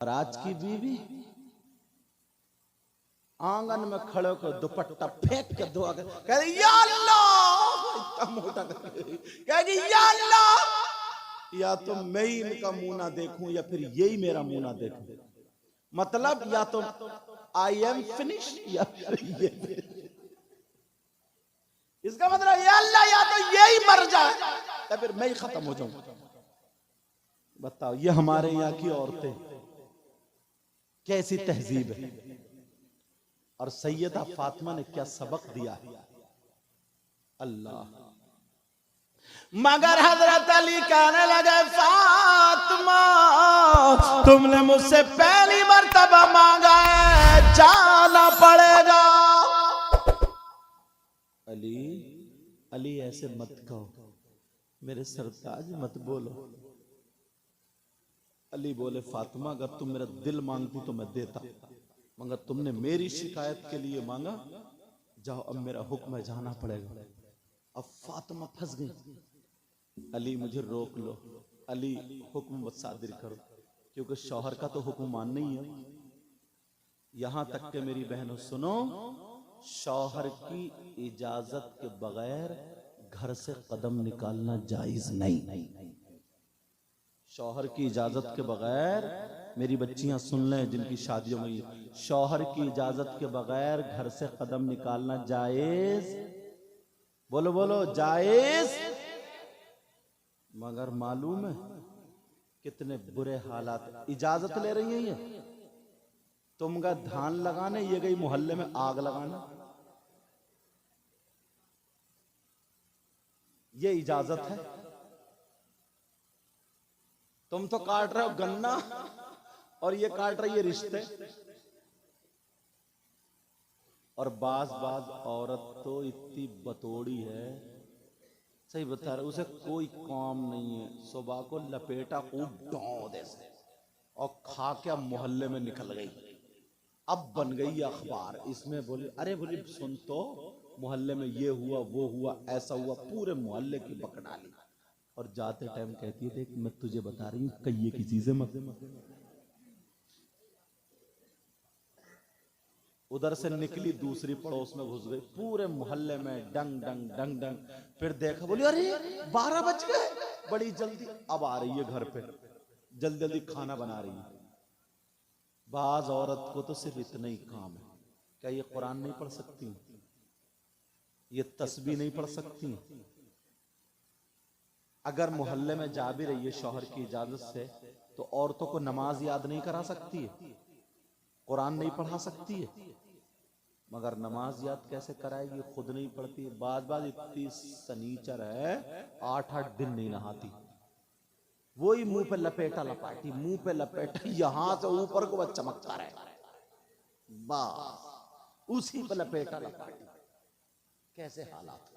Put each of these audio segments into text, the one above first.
और आज की बीवी आंगन में खड़े होकर दुपट्टा फेंक के दुआ कर कह रही या अल्लाह, इतना मोटा कहेगी या अल्लाह, या तो मैं ही इनका मुंह ना देखूं या फिर यही मेरा मुंह ना देखूं। मतलब या तो आई एम फिनिश या फिर ये। इसका मतलब या अल्लाह, या तो यही मर जाए या फिर मैं ही खत्म हो जाऊं। बताओ ये हमारे यहाँ की औरतें कैसी तहजीब है। और सैयदा फातिमा ने क्या सबक दिया है। अल्लाह। मगर हजरत अली कहने लगे फातिमा तुमने मुझसे पहली मर्तबा मांगा है, जाना पड़ेगा। अली अली ऐसे मत कहो, मेरे सरताज मत बोलो। अली बोले फातिमा अगर तुम मेरा दिल मांगती तो मैं देता, मगर तुमने मेरी शिकायत के लिए मांगा, जाओ अब मेरा हुक्म है, जाना पड़ेगा। अब फातिमा फंस गई। अली मुझे रोक लो, अली हुक्म मत सादिर करो, क्योंकि शौहर का तो हुक्म मानना ही है। यहां तक के मेरी बहनों सुनो, शौहर की इजाजत के बगैर घर से कदम निकालना जायज नहीं। शौहर की इजाजत के बगैर, मेरी बच्चियां सुन लें जिनकी शादियों में, शौहर की इजाजत के बगैर घर से कदम निकालना जायज, बोलो बोलो जायज। मगर मालूम है कितने बुरे हालात। इजाजत ले रही है ये, तुम गए धान लगाने, ये गई मोहल्ले में आग लगाने। ये इजाजत है? तुम तो काट रहे हो गन्ना और ये काट रही है रिश्ते। और बाज औरत तो इतनी बतौड़ी है, सही बता रहे, उसे कोई काम नहीं है, सुबह को लपेटा खूब डौदे से और खा के मोहल्ले में निकल गई। अब बन गई अखबार, इसमें बोली अरे बोली सुन तो मोहल्ले में ये हुआ वो हुआ ऐसा हुआ, पूरे मोहल्ले की बकडाली। और जाते टाइम कहती है देख मैं तुझे बता रही हूँ कहिए की चीजें मत। उधर से निकली दूसरी पड़ोस में घुस गई, पूरे मोहल्ले में डंग डंग डंग डंग। फिर देखा बोली अरे 12 बज गए, बड़ी जल्दी अब आ रही है घर पे, जल्दी जल्दी खाना बना रही है। बाज औरत को तो सिर्फ इतना ही काम है, क्या ये कुरान नहीं पढ़ सकती, ये तस्बीह नहीं पढ़ सकती? अगर मोहल्ले में जा भी रही है शौहर की इजाजत से, तो औरतों को नमाज याद नहीं करा सकती है, कुरान नहीं पढ़ा सकती है। मगर नमाज याद कैसे कराएगी, खुद नहीं पढ़ती। बाज इतनी सनीचर है, 8-8 दिन नहीं नहाती। वही मुंह पे लपेटा लपाटी, मुंह पे लपेटा, यहां से ऊपर को बस चमकता रहे, बस उसी पे लपेटा लपाटी। कैसे हालात,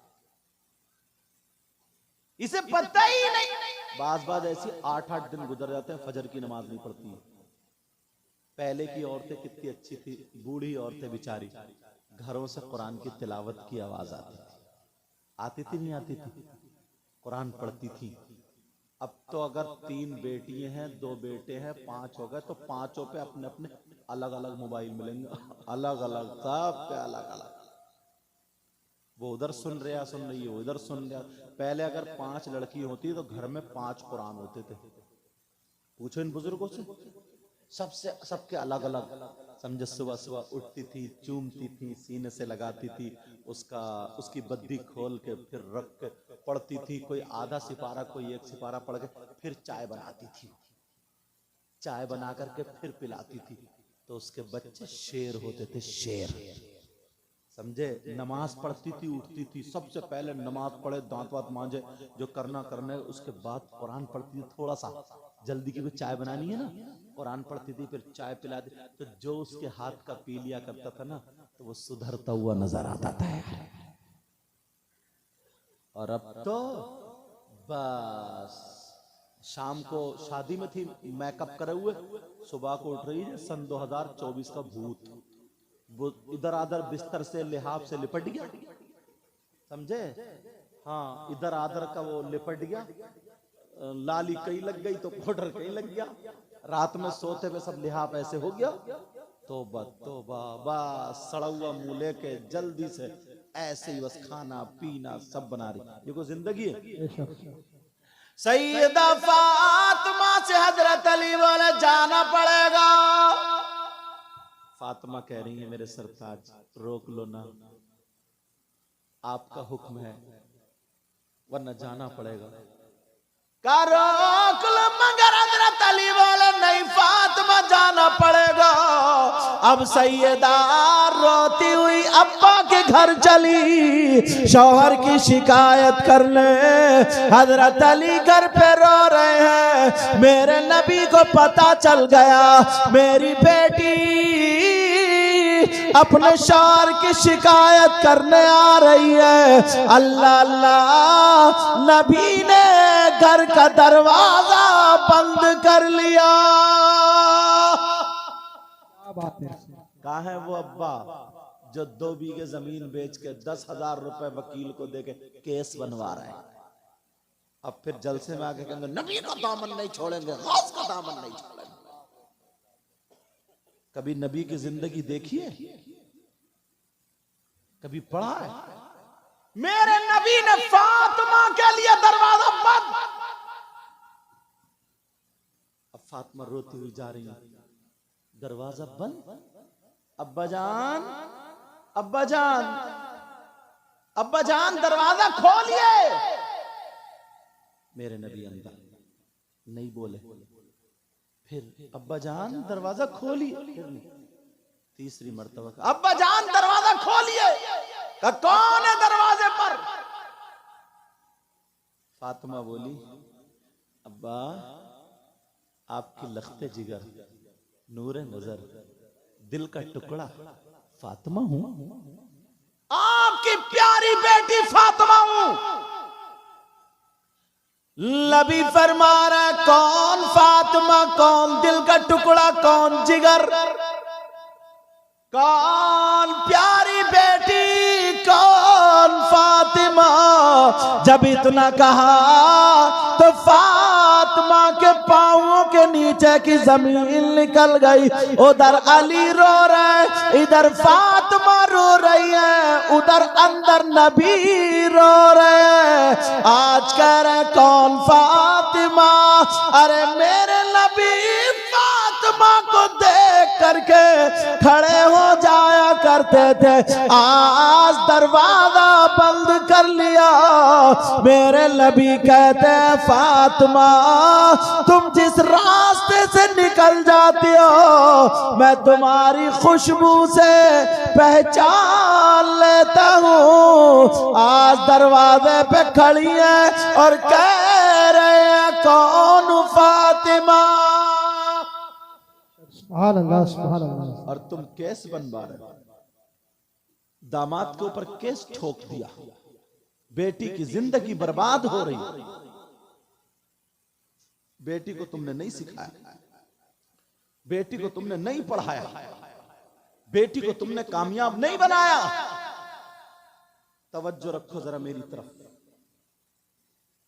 इसे पता ही नहीं। बाज ऐसी 8-8 दिन गुजर जाते हैं, फजर की नमाज नहीं पढ़ती है। पहले की औरतें कितनी अच्छी थी, बूढ़ी औरतें बेचारी, घरों से कुरान की तिलावत की आवाज आती थी नहीं आती थी, कुरान पढ़ती थी। अब तो अगर 3 बेटियां हैं 2 बेटे हैं 5 हो गए, तो 5 पे अपने अपने अलग अलग मोबाइल मिलेंगे, अलग अलग, सब पे अलग अलग। वो उधर सुन रही है, वो इधर सुन रहा। पहले अगर 5 लड़की होती तो घर में 5 कुरान होते थे। पूछो इन बुजुर्गों से, सबके अलग अलग। समझे, सुबह सुबह उठती थी, चूमती थी, सीने से लगाती थी, उसकी बद्दी खोल के फिर रख के पढ़ती थी। कोई आधा सिपारा, कोई 1 सिपारा पढ़ के फिर चाय बनाती थी, चाय बना करके फिर पिलाती थी। तो उसके बच्चे शेर होते थे, शेर। समझे, नमाज पढ़ती थी, उठती थी, सबसे पहले नमाज पढ़े, दांत वात मांजे, जो करना करने, उसके बाद कुरान पढ़ती थी। थोड़ा सा जल्दी की चाय बनानी है ना, कुरान पढ़ती थी, फिर चाय पिलाती। तो जो उसके हाथ का पी लिया करता था ना, तो वो सुधरता हुआ नजर आता था। और अब तो बस शाम को शादी में थी, मेकअप करे हुए, सुबह को उठ रही है, सन 2024 का भूत, वो इधर आधर बिस्तर से लिहाफ से लिपट गया। समझे, हाँ, इधर आधर का वो लिपट गया, लाली कहीं लग गई तो पाउडर कहीं लग गया, रात में सोते हुए सब लिहाफ ऐसे हो गया, तोबा तोबा, बस सड़ा हुआ मुंह लेके जल्दी से ऐसे ही बस खाना पीना सब बना रही। ये कोई जिंदगी है? सैयदा फातिमा से हजरत अली बोले जाना पड़ेगा। फातिमा कह रही है मेरे सरताज रोक लो ना, आपका हुक्म है वरना जाना पड़ेगा। का रोक लो, मगर हजरत अली बोले नहीं फातिमा जाना पड़ेगा। अब सैयदा रोती हुई अब्बा के घर चली शौहर की शिकायत करने। हजरत अली घर पे रो रहे हैं, मेरे नबी को पता चल गया मेरी बेटी अपने शौहर की शिकायत करने आ रही है। अल्लाह अल्लाह, नबी ने घर का दरवाजा बंद कर लिया। कहाँ है वो अब्बा जो 2 बीघे जमीन बेच के 10,000 रुपए वकील को देके केस बनवा रहे हैं? अब फिर जलसे में आके कहेंगे नबी का दामन नहीं छोड़ेंगे, गौस का दामन नहीं छोड़ेंगे। कभी नबी की जिंदगी देखी है? कभी पढ़ा है? मेरे नबी ने फातिमा के लिए दरवाजा बंद। अब फातिमा रोती हुई जा रही है, दरवाजा बंद। अब्बा जान, अब्बा जान, अब्बा जान दरवाजा खोलिए। मेरे नबी अंदर नहीं बोले। फिर अब्बा जान दरवाजा खोलिए। फिर नहीं, तीसरी मर्तबा अब्बा जान दरवाजा खोलिए। कौन है दरवाजे पर? फातिमा बोली अब्बा आपकी लख्ते जिगर, नूरे नजर, दिल का टुकड़ा फातिमा हूं, आपकी प्यारी बेटी फातिमा हूं। नबी फरमा रहा कौन फातिमा, कौन दिल का टुकड़ा, कौन जिगर, कौन प्यारी बेटी, कौन फातिमा। जब इतना कहा तो फातिमा के पांवों के नीचे की जमीन निकल गई। उधर अली रो रहे, इधर फातिमा रो रही है, उधर अंदर नबी रो रहे। आज कह रहे कौन फातिमा, अरे मेरे नबी फातिमा को देख करके खड़े हो जाया करते थे, आज दरवाजा बंद कर लिया। मेरे नबी कहते हैं फातिमा तुम जिस रास्ते से निकल जाती हो मैं तुम्हारी खुशबू से पहचान लेता हूँ। आज दरवाजे पे खड़ी है और कह रहे हैं कौन फातिमा। सुभान अल्लाह, सुभान अल्लाह। और तुम केस बनवा रहे हो, दामाद के ऊपर केस ठोक दिया, बेटी की जिंदगी बर्बाद हो रही है। बेटी को तुमने नहीं सिखाया, बेटी को तुमने नहीं पढ़ाया, बेटी को तुमने कामयाब नहीं बनाया। तवज्जो रखो जरा मेरी तरफ,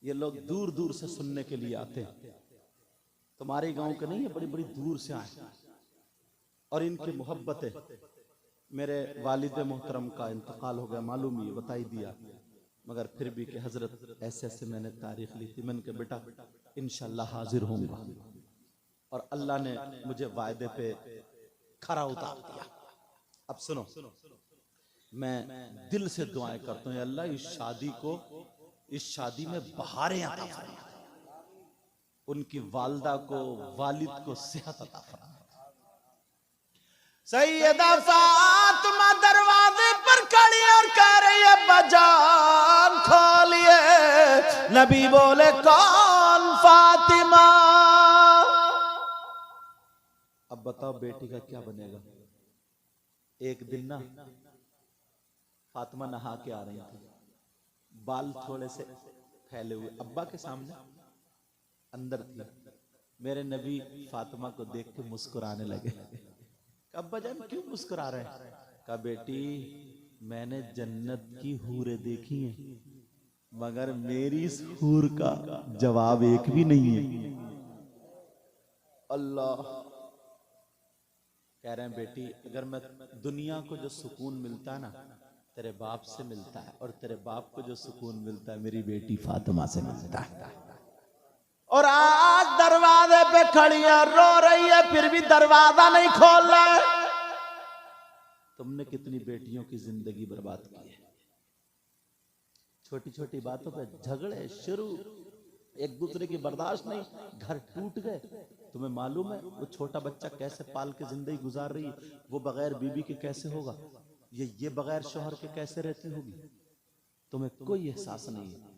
ये लोग दूर दूर से सुनने के लिए आते हैं, तुम्हारे गांव के नहीं है, बड़ी बड़ी दूर से आए। और इनकी मोहब्बतें, मेरे वालिद मोहतरम का इंतकाल हो गया, मालूम ही बता ही दिया, मगर फिर भी कि हजरत ऐसे ऐसे मैंने तारीख ली थी, मैंने कहा बेटा इंशाल्लाह हाजिर होऊंगा। और अल्लाह ने मुझे वायदे पे खरा उतार दिया। अब सुनो, मैं दिल से दुआएं करता हूँ अल्लाह इस शादी को, इस शादी में बहारें अता फरमा, उनकी वालदा को, वालिद को सेहत अता फरमा। सैयदा फातिमा दरवाजे पर खड़ी और कह रही है बजान खोलिए। नबी बोले कौन फातिमा। अब बताओ बेटी का क्या बनेगा। एक दिन ना फातिमा नहा के आ रही थी, बाल थोड़े से फैले हुए, अब्बा के सामने अंदर थी। मेरे नबी फातिमा को देख के मुस्कुराने लगे। अब्बा जान क्यों मुस्कुरा रहे हैं? कहा बेटी मैंने जन्नत की हूरें देखी हैं, मगर मेरी इस हूर का जवाब एक भी नहीं है। अल्लाह कह रहे हैं बेटी, अगर मैं दुनिया को जो सुकून मिलता है ना तेरे बाप से मिलता है, और तेरे बाप को जो सुकून मिलता है मेरी बेटी फातिमा से मिलता है। और आज दरवाजे पे खड़ी है, रो रही है, फिर भी दरवाजा नहीं खोल रहा है। तुमने कितनी बेटियों की जिंदगी बर्बाद की है। छोटी छोटी बातों पे झगड़े शुरू, एक दूसरे की बर्दाश्त नहीं, घर टूट गए। तुम्हें मालूम है वो छोटा बच्चा कैसे पाल के जिंदगी गुजार रही है, वो बगैर बीबी के कैसे होगा, ये बगैर शौहर के कैसे रहती होगी, तुम्हें कोई एहसास नहीं है।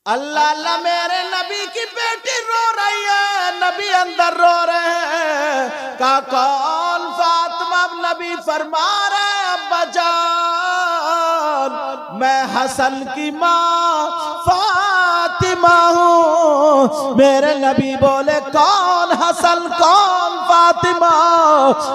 अल्लाह अल्लाह मेरे नबी की बेटी रो रही है, नबी अंदर रो रहे हैं। का कौन? फातिमा। नबी फरमा रहे अब्बा जान, मैं हसन की माँ फातिमा हूँ। मेरे नबी बोले कौन हसन कौन फातिमा?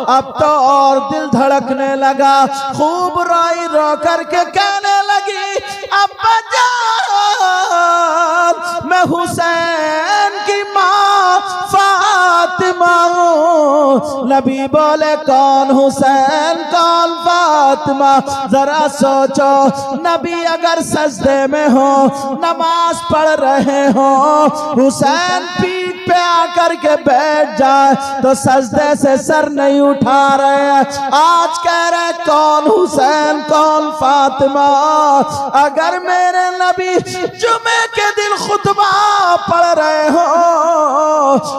अब तो और दिल धड़कने लगा, खूब रोई, रो करके कहने लगी अब्बा जान, मैं हुसैन की माँ फातिमा हूँ। नबी बोले कौन हुसैन कौन फातिमा? जरा सोचो, नबी अगर सजदे में हो, नमाज पढ़ रहे हो, हुसैन पीठ पे आकर के बैठ जाए तो सजदे से सर नहीं उठा रहे हैं। आज कह रहे कौन हुसैन कौन फातिमा? अगर मेरे नबी जुमे के दिन खुतबा पढ़ रहे हो,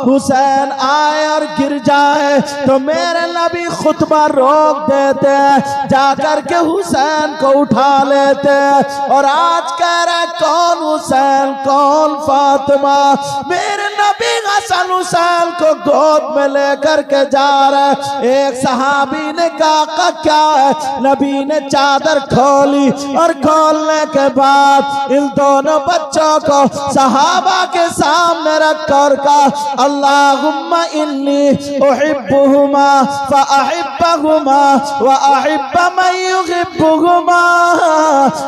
हुसैन आए और गिर जाए तो मेरे नबी खुतबा रोक देते हैं, जाकर के हुसैन को उठा लेते हैं। और आज कह रहे कौन हुसैन कौन फातिमा? मेरे नबी हसन हुसैन को गोद में लेकर के जा रहे। एक सहाबी ने कहा क्या है? नबी ने चादर खोली और खोलने के बाद इन दोनों बच्चों को सहाबा के सामने रख कर कहा अल्लाहुम्मा इन्नी उहिब्बुहुमा फअहिब्बहुमा व अहिब्ब मन युहिब्बुहुमा।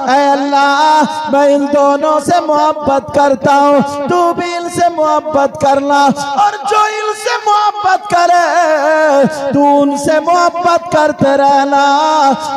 ऐ अल्लाह, मैं इन दोनों से मोहब्बत करता हूँ, तू भी इनसे मोहब्बत करना, और जो इनसे मोहब्बत करे तू उनसे मोहब्बत करते रहना।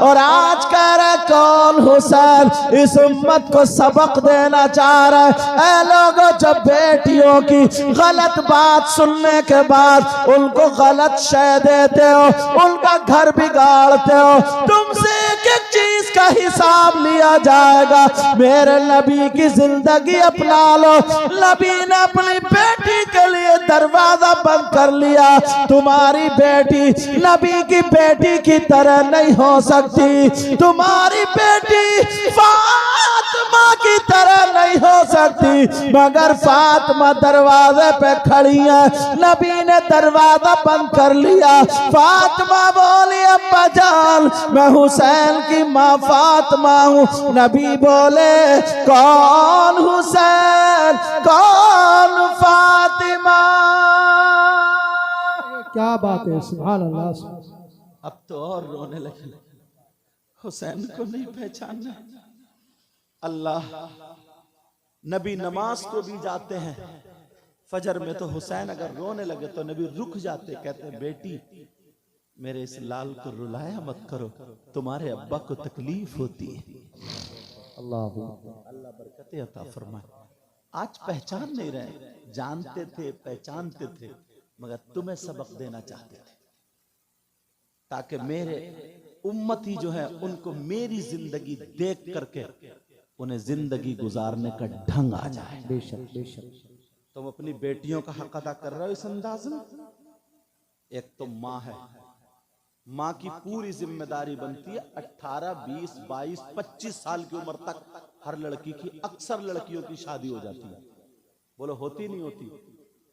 और आज कह रहा कौन हुसैन? इस उम्मत को सबक देना चाह रहा है। ऐ लोगों, जब बेटियों की गलत बात सुनने के बाद उनको गलत शय देते हो, उनका घर बिगाड़ते हो, तुमसे एक एक चीज का हिसाब लिया जाएगा। मेरे नबी की जिंदगी अपना लो। नबी ने अपनी बेटी के लिए दरवाजा बंद कर लिया। तुम्हारी बेटी नबी की बेटी की तरह नहीं हो सकती, तुम्हारी बेटी फातिमा की तरह नहीं हो सकती। मगर फातिमा दरवाजे पे खड़ी है, नबी ने दरवाजा बंद कर लिया। फातिमा बोली अब्बा जान, मैं हुसैन की माँ फातिमा हूँ। नबी बोले कौन हुसैन कौन फातिमा? क्या बात है, सुभान अल्लाह। अब तो और रोने लगे, हुसैन को नहीं पहचानना। अल्लाह, नबी नमाज को भी जाते हैं फजर में, तो हुसैन अगर रोने लगे तो नबी रुक जाते, कहते बेटी मेरे इस लाल को रुलाया मत करो, तुम्हारे अब्बा को तकलीफ होती है। अल्लाह बरकतें अता फरमाए। आज पहचान नहीं रहे, जानते थे पहचानते थे, मगर तुम्हें सबक देना चाहते थे ताकि मेरे उम्मती जो है उनको मेरी जिंदगी देख करके उन्हें जिंदगी गुजारने का ढंग आ जाए। बेशक बेशक। तुम अपनी बेटियों का हक अदा कर रहे हो इस अंदाज में। एक तो माँ है, माँ की पूरी जिम्मेदारी बनती है 18, 20, 22, 25 साल की उम्र तक हर लड़की की, अक्सर लड़कियों की शादी हो जाती है। बोलो होती नहीं होती?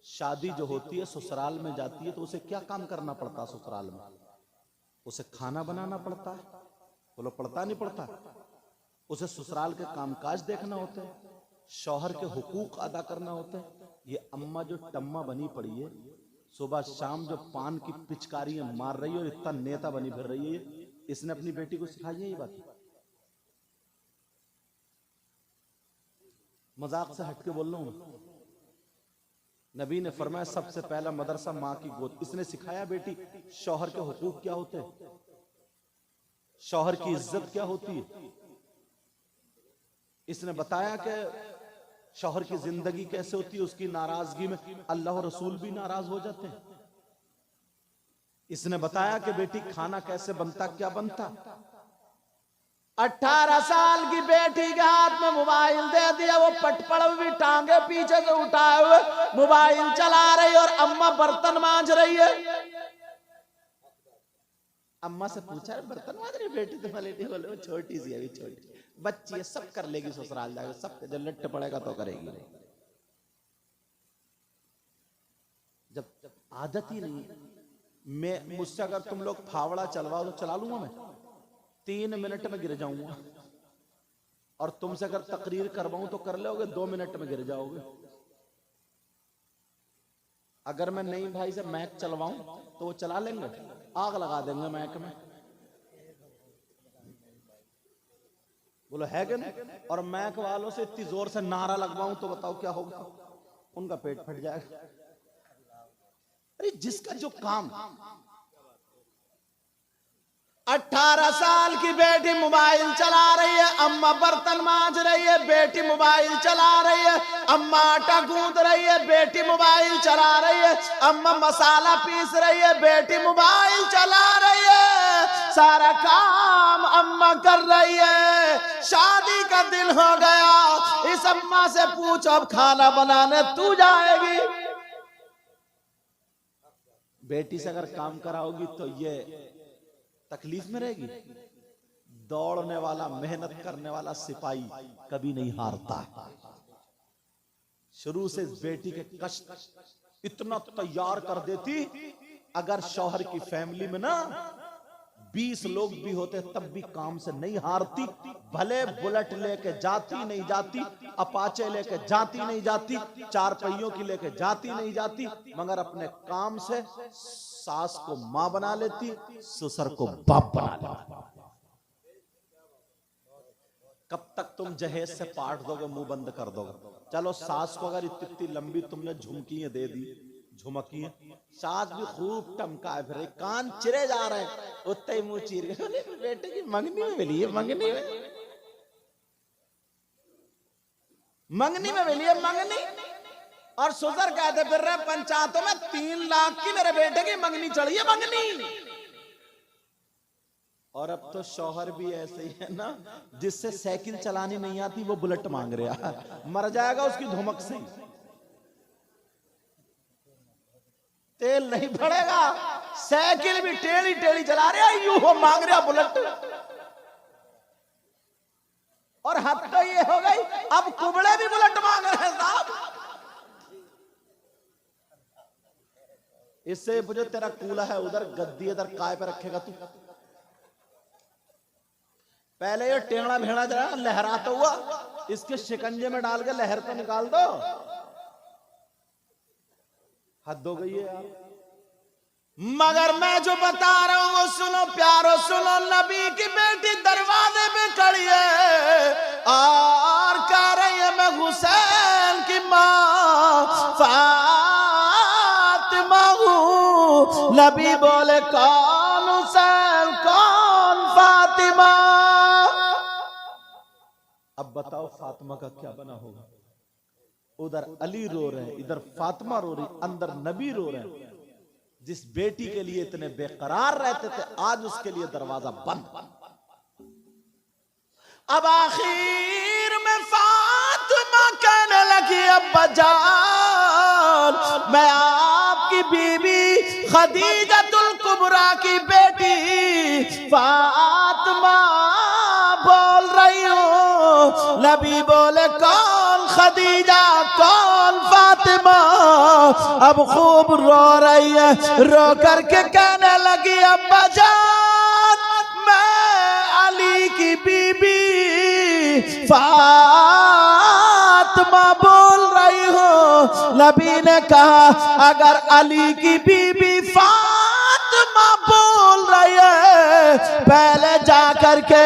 शादी जो होती है ससुराल में जाती है तो उसे क्या काम करना पड़ता है? ससुराल में उसे खाना बनाना पड़ता है। बोलो पड़ता नहीं पड़ता? उसे ससुराल के कामकाज देखना होते हैं, शौहर के हुकूक अदा करना होते हैं। ये अम्मा जो टम्मा बनी पड़ी है, सुबह शाम जो पान की पिचकारियां मार रही है और इतना नेता बनी फिर रही है, इसने अपनी बेटी को सिखाई है ये बात? मजाक से हटके बोल रहा हूं। नबी ने फरमाया सबसे पहला मदरसा माँ की गोद। इसने सिखाया बेटी शौहर के हुकूक क्या होते हैं, शौहर की इज्जत क्या होती है। इसने बताया कि शौहर की जिंदगी कैसे होती है, उसकी नाराजगी में अल्लाह और रसूल भी नाराज हो जाते हैं। इसने बताया कि बेटी खाना कैसे बनता, क्या बनता। 18 साल की बेटी के हाथ में मोबाइल दे दिया, वो पटपड़ भी टांगे पीछे से उठाए हुए मोबाइल चला रही और अम्मा बर्तन मांज रही है। अम्मा से पूछा बर्तन मांज रही बेटी तुम्हारी, बोले वो छोटी सी अभी छोटी बच्ची है, सब कर लेगी, ससुराल जाएगी, सब जब लट्टे पड़ेगा तो करेगी। जब आदत ही नहीं, मैं मुझसे अगर तुम लोग फावड़ा चलवाओ तो चला लूंगा मैं, 3 मिनट में गिर जाऊंगा। और तुमसे अगर तकरीर करवाऊं तो कर लोगे, 2 मिनट में गिर जाओगे। अगर मैं नहीं भाई से मैक चलवाऊं तो वो चला लेंगे, आग लगा देंगे मैक में, बोलो है कि नहीं। और मैक वालों से इतनी जोर से नारा लगवाऊं तो बताओ क्या होगा, उनका पेट फट जाएगा। अरे जिसका जो काम। 18 साल की बेटी मोबाइल चला रही है, अम्मा बर्तन मांज रही है, बेटी मोबाइल चला रही है, अम्मा आटा गूंद रही है, बेटी मोबाइल चला रही है, अम्मा मसाला पीस रही है, बेटी मोबाइल चला रही है, सारा काम अम्मा कर रही है। शादी का दिन हो गया, इस अम्मा से पूछो अब खाना बनाने तू जाएगी। बेटी से अगर काम कराओगी तो ये तकलीफ में रहेगी। दौड़ने वाला, मेहनत करने वाला सिपाही कभी नहीं हारता। शुरू से बेटी के कष्ट इतना तैयार कर देती, अगर शौहर की फैमिली में ना 20 लोग भी होते तब भी काम से नहीं हारती। भले बुलेट लेके जाती नहीं जाती, अपाचे लेके जाती नहीं जाती, 4 पहियों की लेके जाती नहीं जाती, मगर अपने काम से सास को मां बना लेती, ससुर को बाप बना लेती। कब तक तुम जहेज से पाट दोगे, मुंह बंद कर दोगे। चलो सास को अगर इतनी लंबी तुमने झुमकियां दे दी, झुमकियां, सास भी खूब टमका है, फिर कान चिरे जा रहे हैं, उतने ही मुंह चीर गए, बेटे की मंगनी में मिली है, मंगनी में मिली है मंगनी। और ससुर कहते फिर रहे पंचायतों में 3 लाख की मेरे बेटे की मंगनी चढ़ी है, मंगनी। और अब तो शौहर भी ऐसे ही है ना, जिससे साइकिल चलानी नहीं आती वो बुलेट मांग रहा है, मर जाएगा उसकी धमक से। तेल नहीं पड़ेगा, साइकिल भी टेढ़ी टेढ़ी चला रहा है, यूं हो मांग रहा बुलेट। और हद तो ये हो गई, अब कुबड़े भी बुलेट मांग रहे हैं साहब। इससे मुझे तेरा कूला है उधर, गद्दी इधर, काय पे रखेगा तू। पहले ये टेढ़ा भेड़ा जरा लहराता हुआ, इसके शिकंजे में डाल के लहर तो निकाल दो। हद हो गई है यार। मगर मैं जो बता रहा हूं वो सुनो प्यारो, सुनो। नबी की बेटी दरवाजे में खड़ी है और कह रही है मैं हुसैन की मां फातिमा हूं। नबी बोले कौन हुसैन, कौन फातिमा। अब बताओ फातिमा का क्या बना होगा। उधर अली रो रहे हैं, इधर फातिमा रो रही, अंदर नबी रो रहे हैं। जिस बेटी के लिए इतने बेकरार रहते थे, आज उसके लिए दरवाजा बंद। अब आखिर में फातिमा कहने लगी अब्बा जान, मैं आपकी बीबी खदीजतुल कुबरा की बेटी फातिमा बोल रही हूं। नबी बोले कौन खदीजा, कौन फातिमा। अब खूब रो रही है, रो करके कहने लगी अब्बा जान मैं अली की बीबी फातिमा बोल रही हूं। नबी ने कहा अगर अली की बीबी फातिमा बोल रही है, पहले जा करके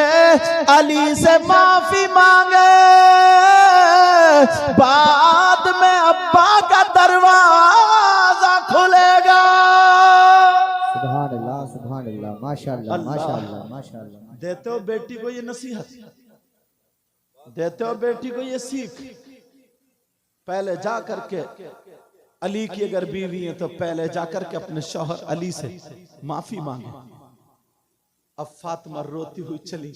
अली से माफी मांगे, बाद में अब्बा का दरवाजा अल्लाह सुभान अल्लाह माशाअल्लाह माशाअल्लाह माशाअल्लाह। देते हो बेटी को ये नसीहत, देते हो बेटी को ये सीख। पहले जा करके अली की अगर बीवी है तो पहले जा करके अपने शौहर अली से माफी मांगे। अब फातिमा रोती हुई चली,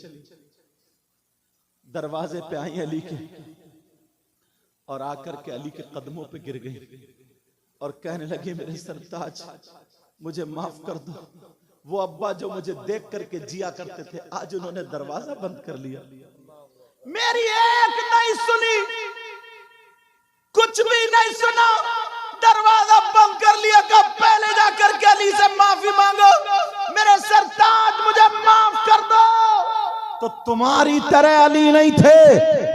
दरवाजे पे आई अली के और आकर के अली के कदमों पे गिर गई और कहने लगी मेरे सरताज मुझे माफ कर दो। वो अब्बा जो मुझे देख करके जिया करते थे आज उन्होंने दरवाजा बंद कर लिया, मेरी एक नहीं सुनी, कुछ भी नहीं सुना, दरवाजा बंद कर लिया। कब पहले जाकर के अली से माफी मांगो, मेरे सरताज मुझे माफ कर दो। तो तुम्हारी तरह अली नहीं थे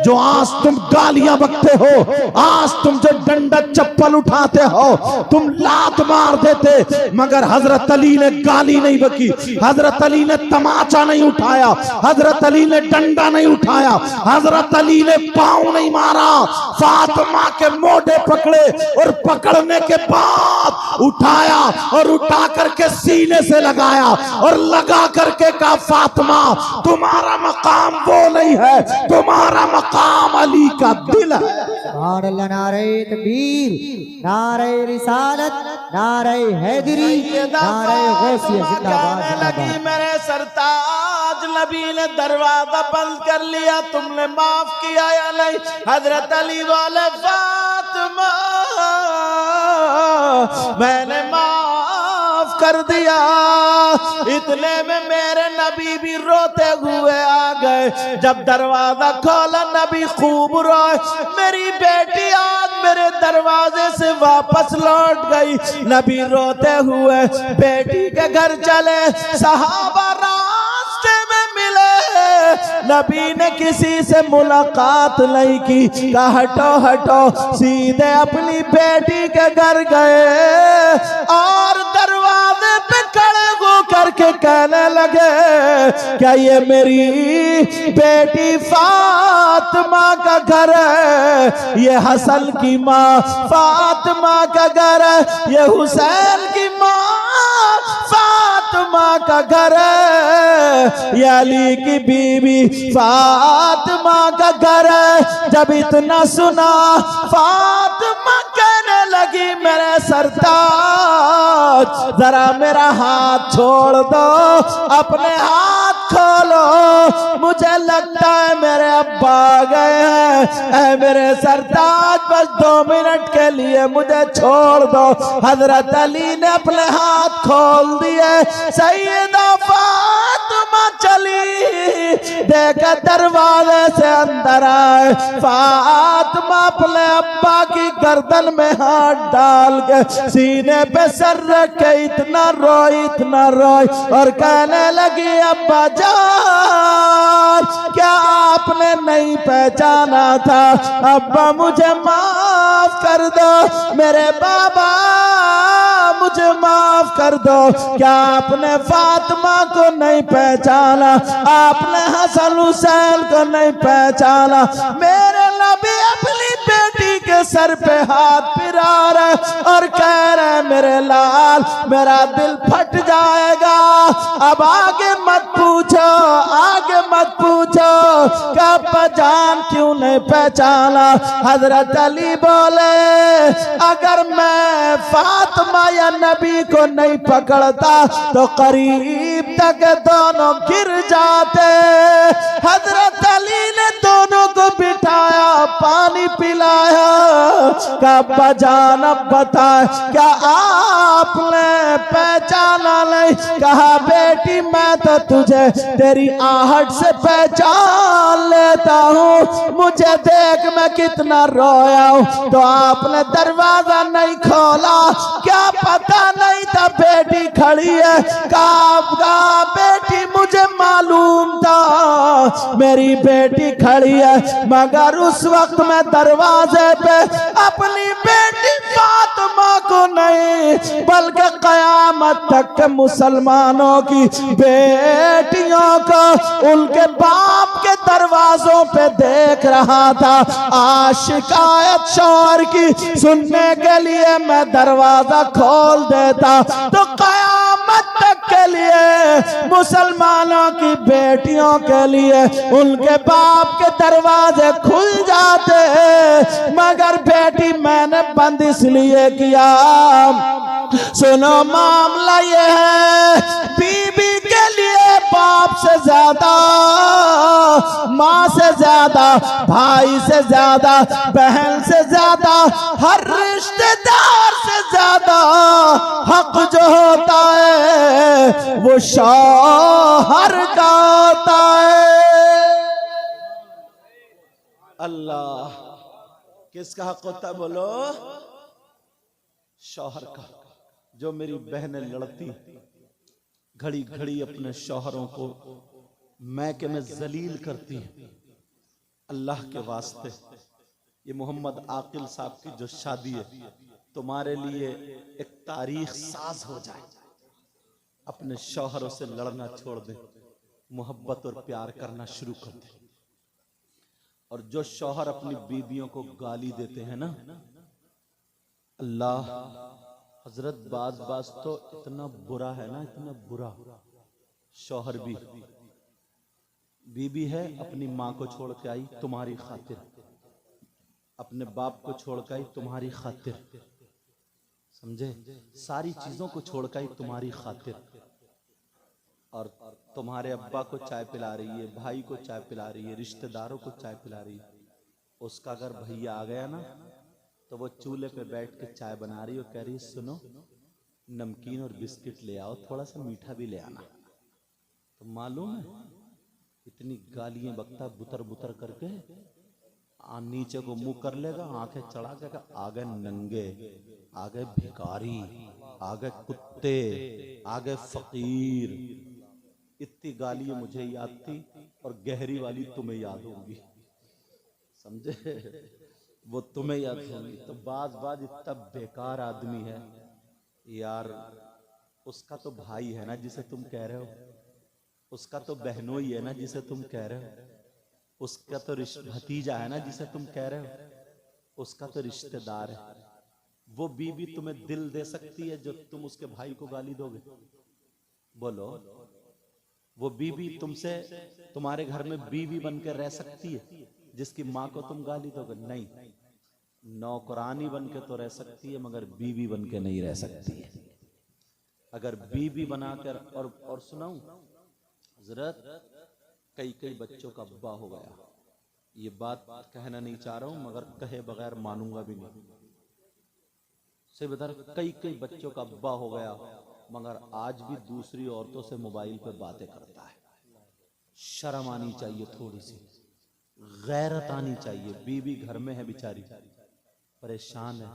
जो आज तुम गालियां बकते हो, आज तुम जो डंडा चप्पल उठाते हो, तुम लात मार देते, मगर हजरत अली ने गाली नहीं बकी, हजरत अली ने तमाचा नहीं उठाया, हजरत अली ने डंडा नहीं उठाया, हजरत अली ने पांव नहीं मारा। फातिमा के मोढे पकड़े और पकड़ने के बाद उठाया और उठा करके सीने से लगाया और लगा करके कहा फातिमा तुम्हारा मकाम वो नहीं है, तुम्हारा मकाम अली का दिल है। सुभान अल्लाह। नारे तकबीर, नारे रिसालत, नारे हैदरी, नारे गौसिया जिंदाबाद जिंदाबाद। मेरे सरताज नबी ने दरवाजा बंद कर लिया, तुमने माफ किया या नहीं? हजरत अली वाले फातिमा मैंने माफ कर दिया। इतने में मेरे नबी भी रोते हुए आ गए। जब दरवाजा खोला नबी खूब रोए, मेरी बेटी आज मेरे दरवाजे से वापस लौट गई। नबी रोते हुए बेटी के घर चले, सहाबा रास्ते में मिले, नबी ने किसी से मुलाकात नहीं की, कहा हटो हटो, सीधे अपनी बेटी के घर गए और दरवाजे पे खड़े हो करके कहने लगे क्या ये मेरी बेटी फातिमा का घर है? ये हसन की माँ फातिमा का घर है, ये हुसैन की माँ फातिमा का घर है, ये अली की बीवी फातिमा का घर है। जब इतना सुना फातिमा कहने लगी मेरे सरताज जरा मेरा हाथ छोड़ दो, अपने हाथ खोलो, मुझे लगता है मेरे अब्बा आ गए हैं। ऐ मेरे सरताज बस 2 मिनट के लिए मुझे छोड़ दो। हजरत अली ने अपने हाथ खोल दिए, सैयदा फातिमा चली, देखा दरवाजे से अंदर आए, फातिमा अपने अब्बा की गर्दन में हाथ डाल के सीने पे सर रख के इतना रोई और कहने लगी अब्बा जान क्या आपने नहीं पहचाना था? अब्बा मुझे माफ कर दो, मेरे बाबा मुझे माफ कर दो, क्या आपने फातिमा को नहीं पहचाना? आपने हसन हुसैन को नहीं पहचाना? मेरे नबी अपनी बेटी के सर पे हाथ फिरा रहे और कह रहे मेरे लाल मेरा दिल फट जाएगा, अब आगे मत पूछो, आगे मत पूछो कब जान क्यों नहीं पहचाना? हजरत अली बोले अगर मैं फातिमा या नबी को नहीं पकड़ता तो करीब तक दोनों गिर जाते। हजरत अली ने दोनों को बिठाया, पानी पिलाया, कब जान अब बताए क्या आपने पहचाना नहीं? कहा बेटी मैं तो तुझे तेरी आहट से पहचान लेता हूँ, मुझे देख मैं कितना रोया हूँ, तो आपने दरवाजा नहीं खोला, क्या पता नहीं था बेटी खड़ी है? कहा बेटी मुझे मालूम था मेरी बेटी खड़ी है, मगर उस वक्त मैं दरवाजे पे अपनी बेटी फातिमा को नहीं बल्कि कयामत तक के मुसलमानों की बेटियों को उनके बाप के दरवाजों पे देख रहा था। आज शिकायत शौहर की सुनने के लिए मैं दरवाजा खोल देता तो कयामत क़यामत तक के लिए मुसलमानों की बेटियों के लिए उनके बाप के दरवाजे खुल जाते, मगर बेटी मैंने बंद इसलिए किया। सुनो मामला ये है, बीबी के लिए बाप से ज्यादा, माँ से ज्यादा, भाई से ज्यादा, बहन से ज्यादा, हर रिश्तेदार से ज्यादा हक जो होता है वो शौहर का होता है। अल्लाह, किसका हक होता है बोलो? शौहर का। जो मेरी बहनें लड़ती घड़ी घड़ी अपने शौहरों को मैके में जलील करती हैं, अल्लाह के वास्ते ये मोहम्मद आकिल साहब की जो शादी है तुम्हारे लिए एक तारीख साज हो जाए। अपने शौहरों से लड़ना छोड़ दे, मोहब्बत और प्यार करना शुरू कर दे। और जो शौहर अपनी बीवियों को गाली देते हैं ना, अल्लाह हजरत बाज तो इतना बुरा है ना, इतना बुरा। शौहर भी, बीबी है अपनी माँ को छोड़ के आई तुम्हारी खातिर, अपने बाप को छोड़ के आई तुम्हारी खातिर, समझे? सारी चीजों को छोड़ के आई तुम्हारी खातिर। और तुम्हारे अब्बा को चाय पिला रही है, भाई को चाय पिला रही है, रिश्तेदारों को चाय पिला रही है। उसका अगर भैया आ गया ना तो वो चूल्हे पे बैठ के चाय बना रही है और कह रही है सुनो नमकीन और बिस्किट ले आओ, थोड़ा सा मीठा भी ले आना। तो मालूम है इतनी गालियां बकता बुतर बुतर करके नीचे को मुंह कर लेगा, आंखें चढ़ा के आ गए नंगे, आ गए भिखारी, आ गए कुत्ते, आ गए फकीर। इतनी गालियां मुझे याद थी और गहरी वाली तुम्हें याद होंगी, समझे? वो तुम्हें याद होंगी। तो बाज इतना बेकार आदमी है यार। उसका तो भाई है ना जिसे तुम कह रहे हो, उसका तो बहनों ही है ना जिसे तुम कह रहे हो, उसका तो भतीजा है ना जिसे तुम कह रहे हो, उसका तो रिश्तेदार है। वो बीबी तुम्हें दिल दे सकती है जो तुम उसके भाई को गाली दोगे? बोलो, वो बीबी तुमसे तुम्हारे घर में बीवी बनकर रह सकती है जिसकी माँ को तुम गाली दोगे? नहीं। नौकरानी बनकर तो रह सकती है मगर बीवी बनकर नहीं रह सकती है। अगर बीवी बनाकर और सुनाऊं हजरत, कई बच्चों का अब्बा हो गया। ये बात कहना नहीं चाह रहा हूं मगर कहे बगैर मानूंगा भी नहीं। से बता, कई बच्चों का अब्बा हो गया मगर आज भी दूसरी औरतों से मोबाइल पे बातें करता है। शर्म आनी चाहिए, थोड़ी सी गैरत आनी चाहिए। बीवी घर में है बेचारी, परेशान है,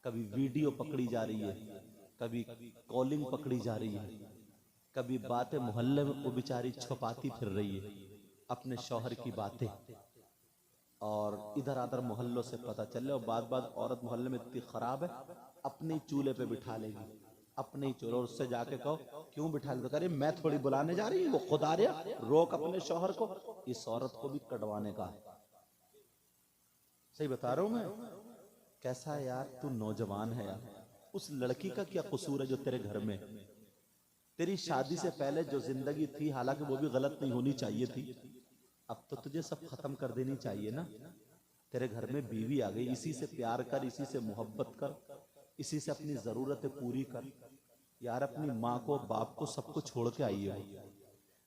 कभी वीडियो पकड़ी जा रही है, कभी कॉलिंग पकड़ी जा रही है, कभी बातें मोहल्ले में वो बेचारी छुपाती फिर रही है अपने शौहर की बातें, और इधर आधर मोहल्लों से पता चले। और बात औरत मोहल्ले में इतनी खराब है, अपने चूल्हे पे बिठा लेगी, अपने ही चूल्हे। और उससे जाके कहो क्यों बिठा ले, करे मैं थोड़ी बुलाने जा रही हूँ, वो खुद आ रहा, रोक अपने शौहर को। इस औरत को भी कटवाने का है। सही बता रहा हूं मैं? कैसा है यार, तू नौजवान है यार, उस लड़की का क्या कसूर है जो तेरे घर में? तेरी शादी से पहले जो जिंदगी थी, हालांकि वो भी गलत नहीं होनी चाहिए थी, अब तो तुझे सब खत्म कर देनी चाहिए ना। तेरे घर में बीवी आ गई, इसी से प्यार कर, इसी से मोहब्बत कर, इसी से अपनी जरूरतें पूरी कर यार। अपनी माँ को, बाप को, सबको छोड़ के आई है।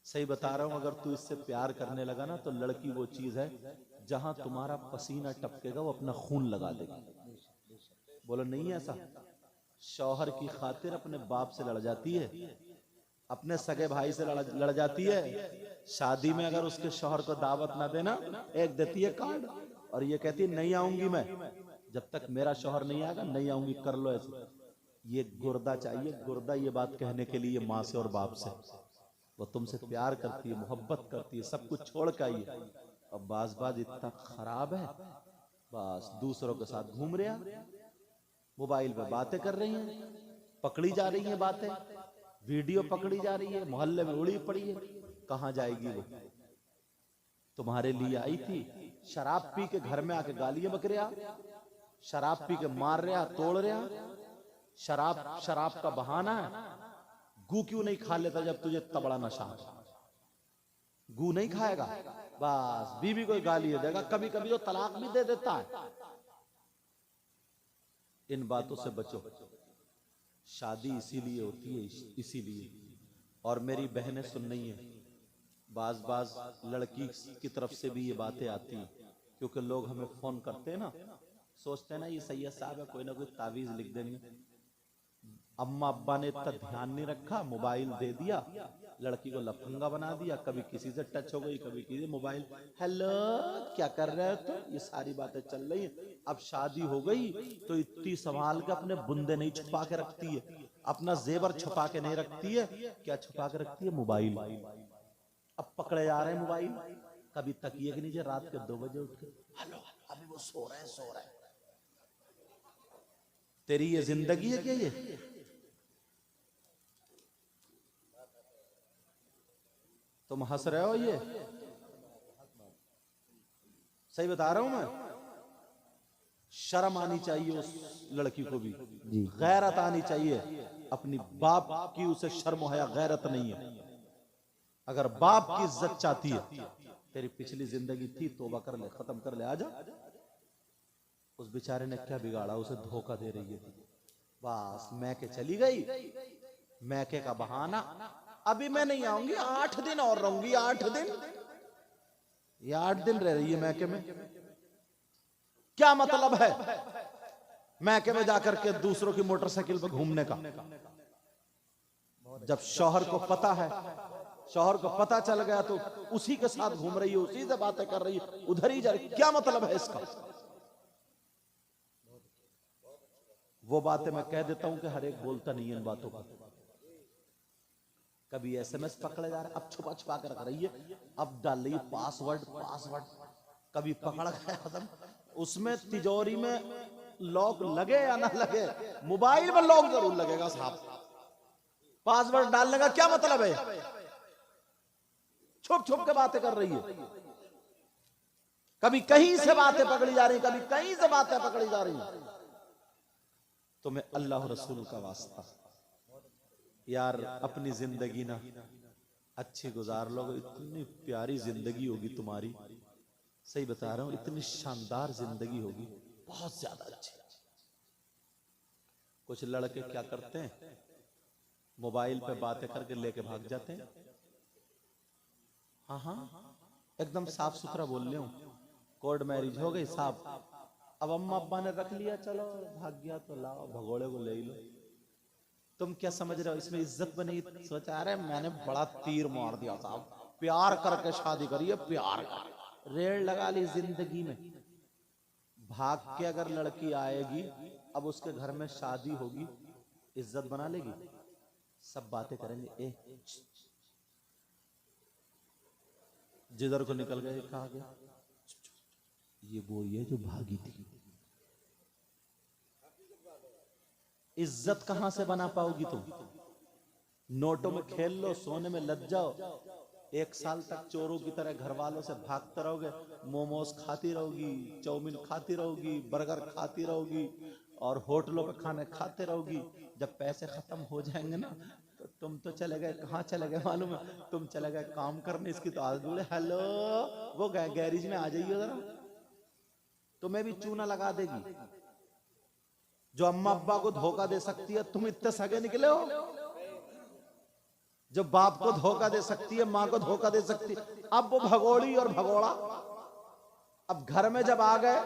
सही बता रहा हूं, अगर तू इससे प्यार करने लगा ना तो लड़की वो चीज है जहां तुम्हारा पसीना टपकेगा वो अपना खून लगा देगी। बोलो नहीं है ऐसा? शौहर की खातिर अपने बाप से लड़ जाती है, अपने सगे भाई से लड़ जाती है। शादी में अगर उसके शौहर को दावत ना देना, एक देती है कार्ड और ये कहती है नहीं आऊंगी मैं, जब तक मेरा शौहर नहीं आएगा नहीं आऊंगी, कर लो ऐसे। ये गुर्दा चाहिए, गुर्दा, ये बात कहने के लिए माँ से और बाप से। वो तुमसे प्यार करती है, मोहब्बत करती है, सब कुछ छोड़ के आई है। और बाज इतना खराब है, बस दूसरों के साथ घूम रहा, मोबाइल पे बातें कर रही हैं, पकड़ी जा रही हैं बातें, वीडियो पकड़ी जा रही है, मोहल्ले में उड़ी पड़ी है। कहां जाएगी वो? तुम्हारे लिए आई थी, शराब पी के घर में आके गालियां बक रहा, शराब पी के मार रहा, तोड़ रहा। शराब का बहाना है, गू क्यों नहीं खा लेता जब तुझे इतना बड़ा नशा है? गू नहीं खाएगा, बस बीवी को गाली देगा, कभी कभी तो तलाक भी दे देता है। इन बातों से बचो। शादी इसीलिए होती है, इसीलिए। और मेरी बहनें सुन रही हैं, बाज बाज लड़की की तरफ से भी ये बातें आती हैं, क्योंकि लोग हमें फोन करते हैं ना, सोचते हैं ना ये सैयद साहब है, कोई ना कोई तावीज लिख देंगे। अम्मा अब्बा ने इतना ध्यान नहीं रखा, मोबाइल दे दिया, लड़की को लफंगा बना दिया, कभी किसी से टच हो गई, कभी किसी मोबाइल, हेलो क्या कर रहे हो तो ये सारी बातें चल रही हैं। अब शादी हो गई तो इतनी संभाल के अपने बुंदे नहीं छुपा के रखती है, अपना जेवर छुपा के नहीं रखती है। क्या छुपा के रखती है? मोबाइल। अब पकड़े जा रहे हैं मोबाइल, कभी तकिए के नीचे रात के 2 बजे उठ के हेलो, अभी वो सो रहे हैं। तेरी ये जिंदगी है क्या? ये तुम हंस रहे हो, ये सही बता रहा हूं मैं। शर्म आनी चाहिए उस लड़की को भी, गैरत आनी चाहिए। अपनी बाप की उसे शर्म हया गैरत नहीं है। अगर बाप की इज्जत चाहती है, तेरी पिछली जिंदगी थी, तौबा कर ले, खत्म कर ले, आजा। उस बेचारे ने क्या बिगाड़ा? उसे धोखा दे रही है, बस मैके चली गई, मैके का बहाना, अभी मैं नहीं आऊंगी, 8 दिन और रहूंगी। 8 दिन, ये 8 दिन रह रही है मैके में। क्या मतलब है मैके में जाकर के दूसरों की मोटरसाइकिल पर घूमने का? जब शौहर को पता है, शौहर को पता चल गया तो उसी के साथ घूम रही है, उसी से बातें कर रही है, उधर ही जा रही। क्या मतलब है इसका? वो बातें मैं कह देता हूं कि हर एक बोलता नहीं है इन बातों का। कभी एसएमएस पकड़े जा रहे, अब छुपा छुपा कर रख रही है, अब डाल रही है पासवर्ड। कभी पकड़ गया खत्म। उसमें तिजोरी में लॉक लगे या ना लगे, मोबाइल में लॉक जरूर लगेगा साहब। पासवर्ड डालने का क्या मतलब है? छुप छुप के बातें कर रही है। कभी कहीं से बातें पकड़ी जा रही, कभी कहीं से बातें पकड़ी जा रही। तुम्हें अल्लाह रसूल का वास्ता यार, अपनी जिंदगी ना अच्छी गुजार लो। इतनी प्यारी जिंदगी होगी तुम्हारी, सही बता रहा हूं, इतनी शानदार जिंदगी होगी, बहुत ज्यादा अच्छी। कुछ लड़के क्या करते हैं, मोबाइल पे बातें करके लेके भाग जाते हैं। हाँ, एकदम साफ सुथरा बोल रहे हूं। कोर्ट मैरिज हो गई साहब, अब अम्मा अब्बा ने रख लिया, चलो भाग गया तो लाओ, भगोड़े को ले लो। तुम क्या समझ रहे हो इसमें इज्जत बनेगी? सोचा अरे मैंने बड़ा तीर मार दिया साहब, प्यार करके शादी करी है, प्यार कर, रेड़ लगा ली जिंदगी में। भाग के अगर लड़की आएगी, अब उसके घर में शादी होगी, इज्जत बना लेगी? सब बातें करेंगे, जिधर को निकल गए, कहा गया ये वो ये जो भागी थी। इज्जत कहां से बना पाओगी तुम? नोटों में खेल लो, सोने में लग जाओ, 1 साल तक चोरों की तरह घर वालों से भागते रहोगे, मोमोज खाती रहोगी, चाउमीन खाती रहोगी, बर्गर खाती रहोगी, और होटलों पे खाने खाते रहोगी। जब पैसे खत्म हो जाएंगे ना, तो तुम तो चले गए, कहाँ चले गए मालूम है? तुम चले गए काम करने। इसकी तो आदत बोले हेलो, वो गैरेज में आ जाइए जरा, तुम्हें भी चूना लगा देगी। जो अम्मा अब्बा को धोखा दे सकती है, तुम इतने सगे निकले हो। जो बाप को धोखा दे सकती है, मां को धोखा दे सकती है, अब वो भगोड़ी और भगोड़ा। अब घर में जब आ गए,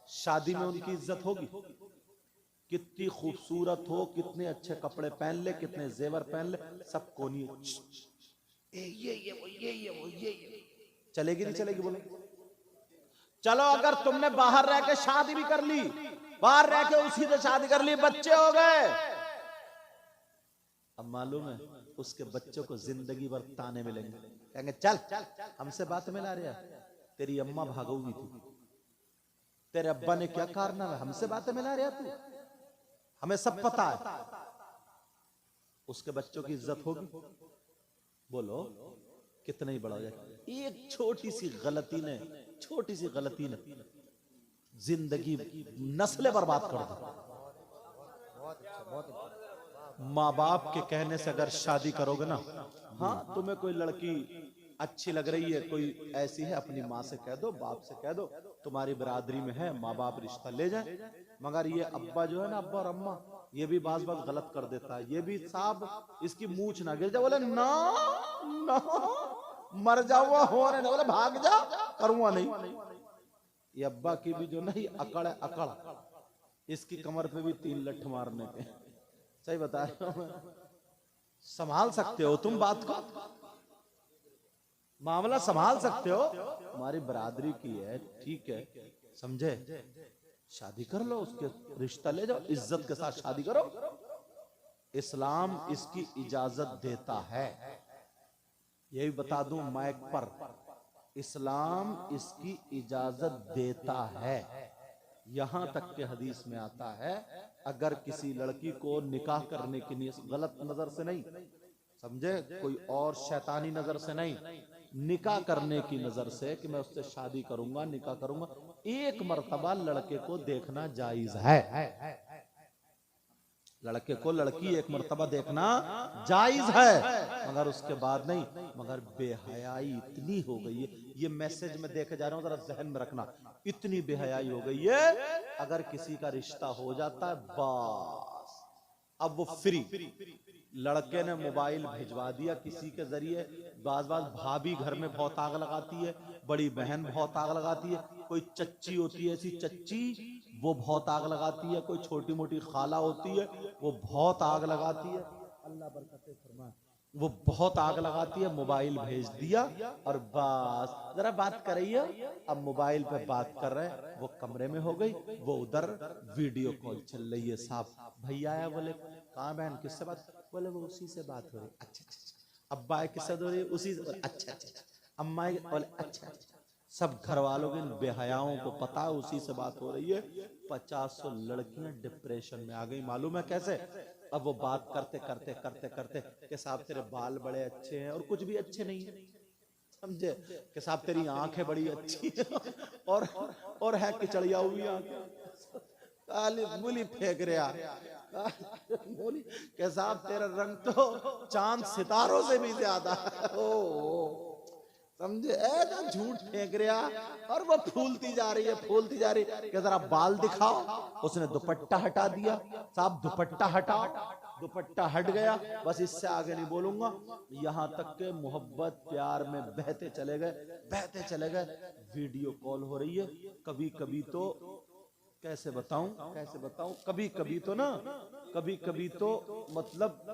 शादी में उनकी इज्जत होगी। कितनी खूबसूरत हो, कितने अच्छे कपड़े पहन ले, कितने जेवर पहन ले, सब कोनी ये चलेगी नहीं चलेगी? बोलो। चलो अगर तुमने बाहर रह के शादी भी कर ली, बाहर रह के उसी से शादी कर ली, बच्चे हो गए, अब मालूम है उसके बच्चों को जिंदगी भर ताने मिलेंगे। कहेंगे चल हमसे बात मिला रहा, तेरी अम्मा भागोगी तू, तेरे अब्बा ने क्या कारनामा, हमसे बातें मिला रहा तू, हमें सब पता है। उसके बच्चों की इज्जत होगी? बोलो कितना ही बड़ा हो जाए। एक छोटी सी गलती ने जिंदगी, नस्लें बर्बाद कर दी। माँ बाप के कहने से अगर शादी करोगे ना, हाँ तुम्हें कोई लड़की अच्छी लग रही है, कोई ऐसी है, अपनी माँ से कह दो, बाप से कह दो, तुम्हारी बरादरी में है, माँ बाप रिश्ता ले जाए। मगर ये अब्बा जो है ना, अब्बा और अम्मा, ये भी बात गलत कर देता है। ये भी साहब इसकी मूछ ना गिर जाए, बोले ना ना मर जाऊंगा हो रहे, बोले भाग जा, करूंगा नहीं। ये अब्बा की भी जो नहीं अकड़ है, अकड़, इसकी कमर पे भी 3 लठ मारने के। सही बता रहा हूं, संभाल सकते हो तुम बात को, मामला संभाल सकते हो, तुम्हारी बरादरी की है, ठीक है, समझे, शादी कर लो, उसके रिश्ता ले जाओ, इज्जत के साथ शादी करो। इस्लाम इसकी इजाजत देता है, यही बता दूं माइक पर, इस्लाम इसकी इजाजत देता है। यहां तक के हदीस में आता है, अगर किसी लड़की को निकाह करने की नियत, गलत नजर से नहीं, समझे, कोई और शैतानी नजर से नहीं, निकाह करने की नजर से कि मैं उससे शादी करूंगा, निकाह करूंगा, एक मर्तबा लड़के को देखना जायज है। लड़के को लड़की एक मर्तबा देखना जायज है, मगर उसके बाद नहीं। मगर बेहयाई इतनी हो गई है, ये मैसेज में देखे जा रहा हूं, जरा जहन में रखना, इतनी बेहयाई हो गई है, अगर किसी का रिश्ता हो जाता है बस अब वो फ्री। लड़के ने मोबाइल भिजवा दिया किसी के जरिए, बाज भाभी घर में बहुत आग लगाती है, बड़ी बहन बहुत आग लगाती है, कोई चच्ची होती है ऐसी चच्ची, वो बहुत आग लगाती है, कोई छोटी मोटी खाला होती है वो बहुत आग लगाती है, अल्लाह बरकत फरमाए, वो बहुत आग लगाती है। मोबाइल भेज दिया और बस जरा बात करिए, अब मोबाइल पे बात कर रहे हैं, वो कमरे में हो गई, वो उधर वीडियो कॉल चल रही है, साहब भैया आया, बोले कहाँ बहन किससे बात, बोले वो उसी से बात हो रही, अच्छा, अब्बा किससे हो रही, उसी से, अच्छा, अम्मा बोले अच्छा, सब घर वालों के बेहयाओं को पता है उसी से बात हो रही है। 50 लड़कियां डिप्रेशन में आ गई, मालूम है कैसे? अब वो बात करते करते करते करते कि साहब तेरे बाल बड़े अच्छे हैं, और कुछ भी अच्छे नहीं है, समझे, कि साहब तेरी आंखें बड़ी अच्छी है, और है किचड़िया हुई आंखें, काली मूली फेंक रहा, बोली कि साहब तेरा रंग तो चांद सितारों से भी ज्यादा है, ओ समझे, ऐसा झूठ फेंक रहा, और वो फूलती जा रही है, फूलती जा रही है, कि जरा बाल दिखाओ, उसने दुपट्टा हटा दिया, साहब दुपट्टा हटाओ, दुपट्टा हट गया, बस इससे आगे नहीं बोलूंगा। यहां तक के मोहब्बत प्यार में बहते चले गए, बहते चले गए, वीडियो कॉल हो रही है, कभी कभी तो कैसे बताऊं, कभी कभी तो ना, कभी कभी तो मतलब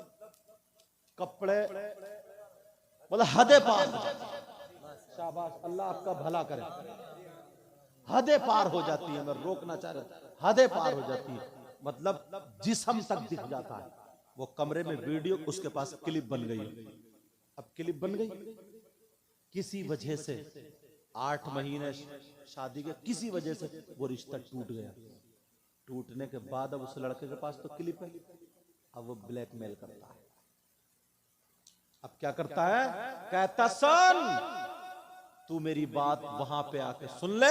कपड़े मतलब हदे पार, शाबाश, अल्लाह आपका भला करे, हदे पार हो जाती है, मैं रोकना चाह रहा, हदे पार हो जाती है, मतलब जिस्म तक दिख जाता है। वो कमरे में वीडियो, उसके पास क्लिप बन गई, अब क्लिप बन गई, किसी वजह से 8 महीने शादी के, किसी वजह से वो रिश्ता टूट गया। टूटने के बाद अब उस लड़के के पास तो क्लिप है, अब वो ब्लैकमेल करता है। अब क्या करता है, कहता सुन तू मेरी बात वहां पे आके सुन ले,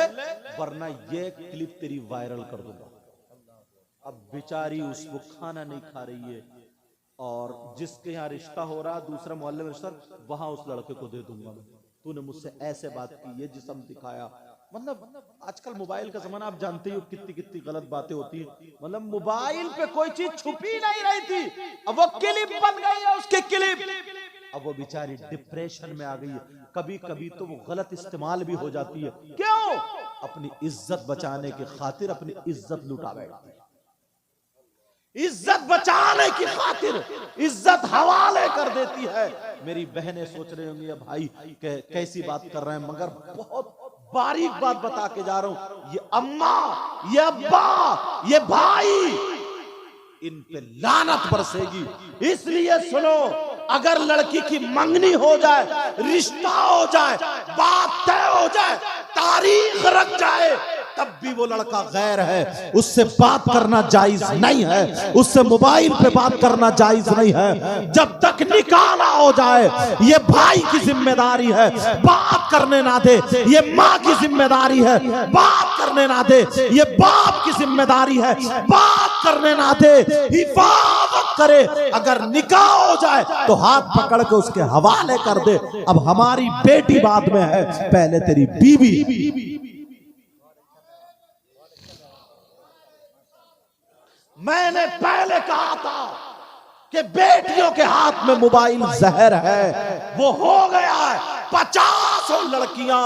वरना ये क्लिप तेरी वायरल कर दूंगा। अब बेचारी उसको खाना नहीं खा रही है, और जिसके यहाँ रिश्ता हो रहा, दूसरा मोहल्ले में रिश्ता, वहां उस लड़के को दे दूंगा मैं, तूने मुझसे ऐसे बात की, ये जिस्म दिखाया। मतलब आजकल मोबाइल का जमाना, आप जानते ही हो कितनी कितनी गलत बातें होती है, मतलब मोबाइल पे कोई चीज छुपी नहीं रही थी, अब वो क्लिप बन गई है, उसकी क्लिप, अब वो बेचारी डिप्रेशन में आ गई है। कभी कभी तो वो गलत इस्तेमाल भी हो जाती है, क्यों? अपनी इज्जत बचाने की खातिर अपनी इज्जत लुटा बैठती है, इज्जत बचाने की खातिर इज्जत हवाले कर देती है। मेरी बहनें सोच रही होंगी भाई कैसी बात कर रहे हैं, मगर बहुत बारीक बात बता के जा रहा हूं। ये अम्मा, ये अब्बा, ये भाई, इन पे लानत बरसेगी। इसलिए सुनो, अगर लड़की की मंगनी हो जाए, रिश्ता हो जाए, बात तय हो जाए, तारीख रख जाए, तब भी वो लड़का गैर है, उससे बात करना जायज नहीं है, उससे मोबाइल पे बात करना जायज नहीं है। जब तक निकाह ना हो जाए, ये भाई की जिम्मेदारी है बात करने ना दे, ये माँ की जिम्मेदारी है बात करने ना दे, ये बाप की जिम्मेदारी है बात करने ना दे। हिफाजत इबादत करे, अगर निकाह हो जाए तो हाथ पकड़ के उसके हवाले कर दे। अब हमारी बेटी बाद में है, पहले तेरी बीवी। मैंने पहले कहा था कि बेटियों के हाथ में मोबाइल जहर है, वो हो गया है। 50 लड़कियां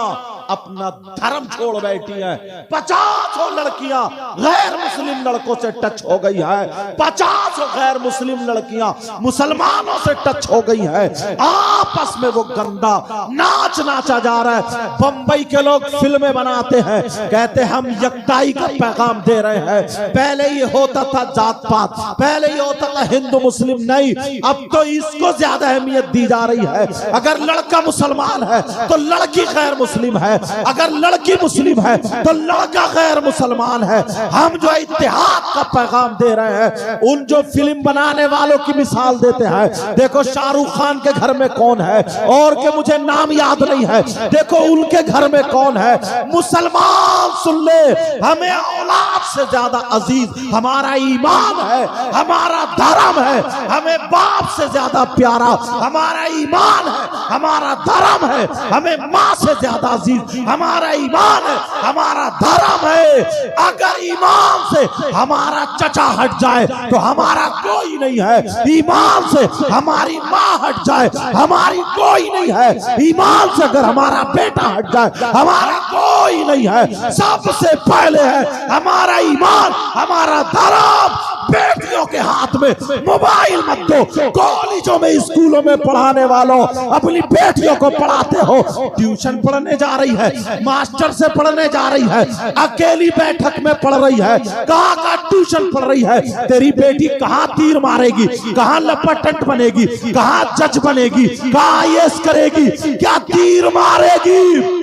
अपना धर्म छोड़ बैठी हैं, 50 लड़कियां गैर मुस्लिम लड़कों से टच हो गई है, 50 गैर मुस्लिम लड़कियां मुसलमानों से टच हो गई है। आपस में वो गंदा नाच नाचा जा रहा है। बंबई के लोग फिल्में बनाते हैं, कहते हम यकताई का पैगाम दे रहे हैं। पहले ये होता था जात पात, पहले ये होता था हिंदू मुस्लिम, नहीं, अब तो इसको ज्यादा अहमियत दी जा रही है। अगर लड़का मुसलमान है तो लड़की गैर मुस्लिम है, अगर लड़की मुस्लिम है तो लड़का गैर मुसलमान है। हम जो इत्तेहाद का पैगाम दे रहे हैं, उन जो फिल्म बनाने वालों की मिसाल देते हैं। देखो शाहरुख खान के घर में कौन है, और के मुझे नाम याद नहीं है, देखो उनके घर में कौन है। मुसलमान सुन ले, हमें औलाद से ज्यादा अजीज हमारा ईमान है, हमारा धर्म है। हमें बाप से ज्यादा प्यारा हमारा ईमान है, हमारा धर्म है। हमें माँ से ज्यादा अजीज हमारा ईमान है, हमारा धर्म है। अगर ईमान से हमारा चचा हट जाए तो हमारा कोई नहीं है, ईमान से हमारी माँ हट जाए हमारी कोई नहीं है, ईमान से अगर हमारा बेटा हट जाए हमारा कोई नहीं है। सबसे पहले है हमारा ईमान, हमारा धर्म। बेटियों के हाथ में मोबाइल मत दो। कॉलेजों में स्कूलों में पढ़ाने वालों, अपनी बेटियों को पढ़ाते हो, ट्यूशन पढ़ने जा रही है, मास्टर से पढ़ने जा रही है, अकेली बैठक में पढ़ रही है, कहाँ का ट्यूशन पढ़ रही है। तेरी बेटी कहाँ तीर मारेगी, कहाँ लपटंट बनेगी, कहाँ जज बनेगी, कहाँ आईएएस करेगी, क्या तीर मारेगी।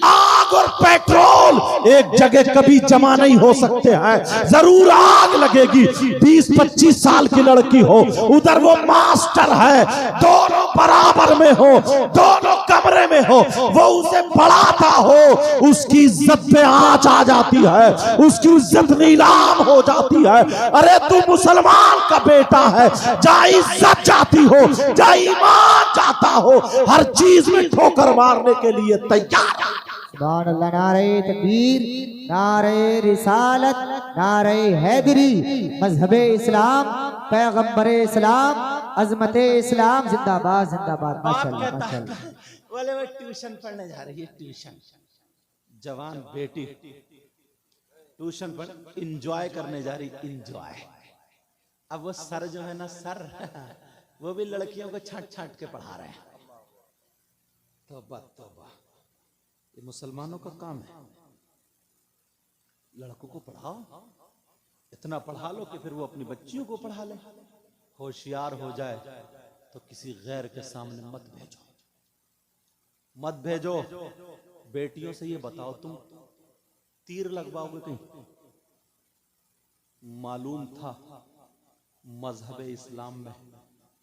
आग और पेट्रोल एक जगह कभी जमा नहीं हो सकते हैं, जरूर आग लगेगी। 20-25 साल की लड़की हो, उधर वो मास्टर है, दोनों बराबर में हो, दोनों कमरे में हो, वो उसे पढ़ाता हो, उसकी इज्जत पे आंच आ जाती है, उसकी इज्जत नीलाम हो जाती है। अरे तू मुसलमान का बेटा है, जहाँ इज्जत जाती हो, जहाँ ईमान जाता हो, हर चीज में ठोकर मारने के लिए तैयार। सुभान अल्लाह। नारे तकबीर, नारे रिसालत, नारे हैदरी, मजहबे इस्लाम, पैगंबरे इस्लाम, अजमते इस्लाम जिंदाबाद जिंदाबाद। माशाअल्लाह माशाअल्लाह। बोले वो ट्यूशन पढ़ने जा रही है, ट्यूशन। जवान बेटी ट्यूशन पढ़ इंजॉय करने जा रही, इंजॉय। अब वो सर जो है ना, सर वो भी लड़कियों को छांट छांट के पढ़ा रहे हैं। तौबा तौबा, ये मुसलमानों का काम है। लड़कों को पढ़ाओ, इतना पढ़ा लो कि फिर वो अपनी बच्चियों को पढ़ा ले। होशियार हो जाए तो किसी गैर के सामने मत भेजो, मत भेजो। बेटियों से ये बताओ, तुम तीर लगवाओगे कहीं? मालूम था मजहब इस्लाम में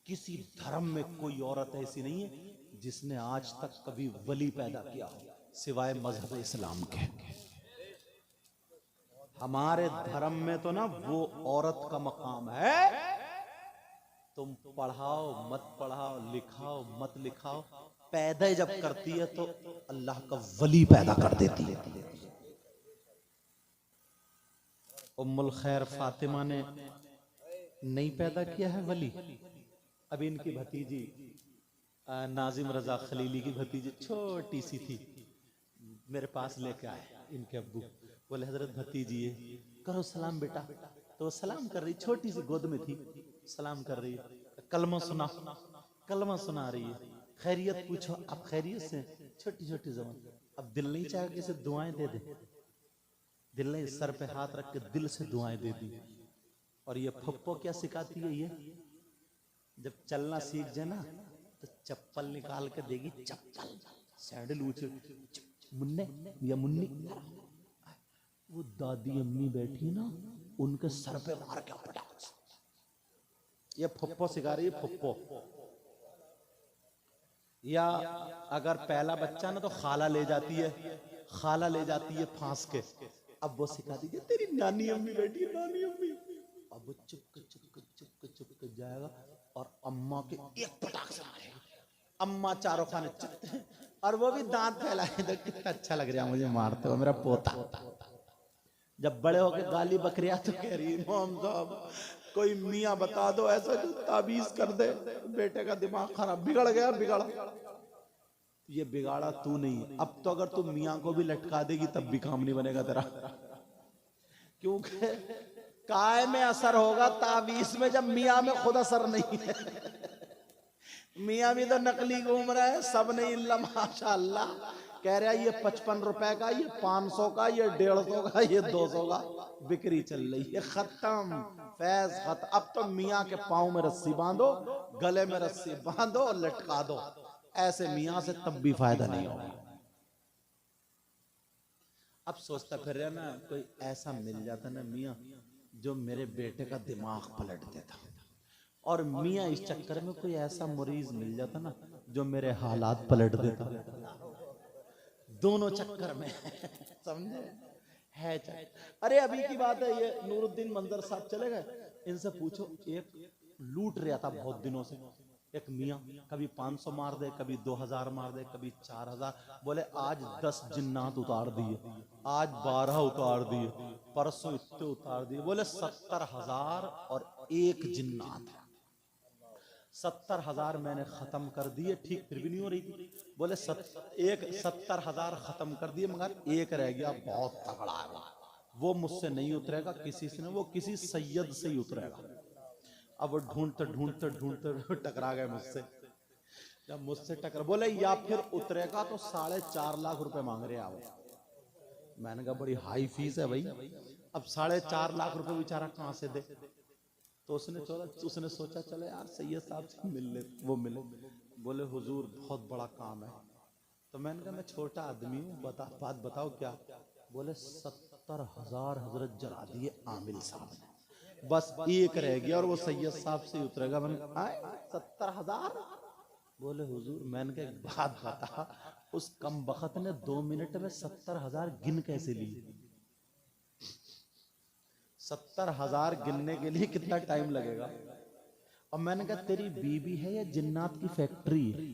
किसी धर्म में कोई औरत ऐसी नहीं है जिसने आज तक कभी वली पैदा किया हो सिवाय मजहब इस्लाम के। हमारे धर्म में तो ना वो औरत का मकाम है। तुम पढ़ाओ मत पढ़ाओ, लिखाओ मत लिखाओ, पैदा जब करती है तो अल्लाह का वली पैदा कर देती है। उम्मुल खैर फातिमा ने नहीं पैदा किया है वली। अब इनकी भतीजी नाजिम रजा खलीली की भतीजी छोटी सी थी, मेरे पास लेके आए इनके अब्बू, बोले हजरत भतीजी ये करो सलाम बेटा। तो सलाम कर रही, छोटी सी गोद में थी, सलाम कर रही है, कलमा सुना, कलमा सुना रही है, खैरियत पूछो, आप खैरियत से? छोटी छोटी जबान। अब दिल नहीं चाहे कि इसे दुआएं दे दे, दिल ने सर पे हाथ रख के दिल से दुआएं दे दी। और ये फप्पो क्या सिखाती है, ये जब चलना सीख जाए ना तो चप्पल निकाल के देगी, चप्पल सैंडल ऊंचे, मुन्ने या मुन्नी। वो दादी अम्मी बैठी ना, उनके सर पे मार के पटाख। ये फप्पो सिखा रही है, फप्पो। या अगर पहला बच्चा ना तो खाला ले जाती है, खाला ले जाती है फांस के। अब वो सिखा दी तेरी नानी अम्मी बैठी है, नानी अम्मी। अब वो चुप चुप के जाएगा और अम्मा के एक पटाख से मारेगा। अम्मा चारों खाने चुप और वो भी दांत फैलाए, तो कितना अच्छा लग रहा है मुझे मारते हो मेरा पोता। जब बड़े होके गाली बकरिया तो कह रही इमाम साहब कोई मियाँ बता दो ऐसा जो ताबीज कर दे, बेटे का दिमाग खराब बिगड़ गया बिगड़ा। ये बिगाड़ा तू नहीं, अब तो अगर तू मियाँ को भी लटका देगी तब भी काम नहीं बनेगा तेरा, क्योंकि काय में असर होगा ताबीज में जब मियाँ में खुद असर नहीं है। मियाँ भी तो नकली घूम रहा है, सब नहीं इल्ला माशाअल्लाह कह रहा है ये 55 रुपए का, ये 500 का, ये 150 का, ये 200 का बिक्री चल रही है। खत्म फैज खत्म। अब तो मियाँ के पाँव में रस्सी बांधो, गले में रस्सी बांधो और लटका दो। ऐसे मियाँ से तब भी फायदा नहीं होगा। अब सोचता फिर रहा ना कोई ऐसा मिल जाता ना मियाँ जो मेरे बेटे का दिमाग पलट देता, और मियाँ इस चक्कर में कोई ऐसा मरीज मिल जाता ना जो मेरे हालात पलट देता। दोनों चक्कर में समझे है चाहे। अरे अभी की बात है, ये नूरुद्दीन मंजर साहब चले गए, इनसे पूछो, एक लूट रहा था बहुत दिनों से एक मियाँ, कभी 500 मार दे, कभी 2000 मार दे, कभी 4000। बोले आज 10 जिन्नात उतार दिए, आज 12 उतार दिए, परसों इतने उतार दिए। बोले 70,000 और एक जिन्नात है। 70,000 मैंने खत्म कर दिए, ठीक फिर भी नहीं हो रही थी। बोले 70,000 खत्म कर दिए मगर एक रह गया, बहुत तगड़ा है वो मुझसे नहीं उतरेगा किसी से, वो किसी सैयद से ही उतरेगा। अब वो ढूंढते ढूंढते ढूंढते टकरा गए मुझसे। जब मुझसे टकरा, बोले या फिर उतरेगा तो 4.5 लाख रुपए मांग रहे आओ। मैंने कहा बड़ी हाई फीस है भाई, अब 4.5 लाख रुपए बेचारा कहाँ से दे। तो उसने सोचा चले यार सैयद साहब से मिल ले, वो मिले। बोले हुजूर बहुत बड़ा काम है। तो मैंने कहा मैं छोटा आदमी हूँ, बात बताओ क्या। बोले 70,000 हजरत जला दिए आमिल साहब ने, बस एक रह गया और वो सैयद साहब से उतरेगा। मैंने कहा 70,000। बोले हुजूर, मैंने कहा एक बात बता, उस कम बखत ने 2 मिनट में 70,000 गिन कैसे ली? 70,000 गिनने के लिए कितना टाइम लगेगा? और मैंने कहा तेरी बीबी है या जिन्नात की फैक्ट्री है?